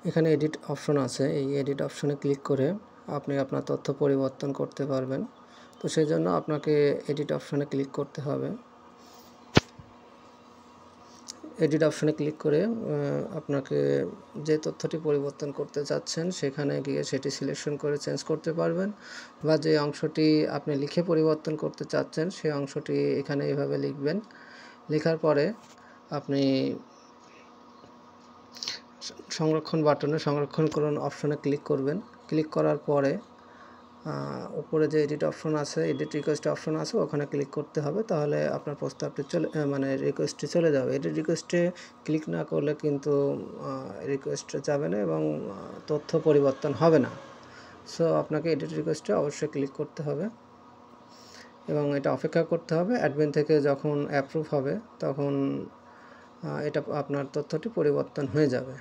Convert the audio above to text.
এখানে edit option আছে, এই এডিট অপশনে ক্লিক করে আপনি আপনার তথ্য পরিবর্তন করতে পারবেন। তো সেই জন্য আপনাকে এডিট অপশনে ক্লিক করতে হবে। এডিট অপশনে ক্লিক করে আপনাকে যে তথ্যটি পরিবর্তন করতে চাচ্ছেন সেখানে গিয়ে সেটি সিলেকশন করে চেঞ্জ করতে পারবেন, বা যে অংশটি আপনি লিখে পরিবর্তন করতে চাচ্ছেন সেই অংশটি এখানে এভাবে লিখবেন। লেখার পরে আপনি সংরক্ষণ বাটনে সংরক্ষণ করুন অপশনে ক্লিক করবেন। ক্লিক করার পরে উপরে যে এডিট অপশন আছে, এডিট রিকোয়েস্ট অপশন আছে, ওখানে ক্লিক করতে হবে। তাহলে আপনার প্রস্তাবটি রিকোয়েস্টটি চলে যাবে। এডিট রিকোয়েস্টে ক্লিক না করলে কিন্তু রিকোয়েস্ট যাবে না এবং তথ্য পরিবর্তন হবে না। সো আপনাকে এডিট রিকোয়েস্টে অবশ্যই ক্লিক করতে হবে এবং এটা অপেক্ষা করতে হবে। অ্যাডমিন থেকে যখন অ্যাপ্রুভ হবে তখন এটা আপনার তথ্যটি পরিবর্তন হয়ে যাবে।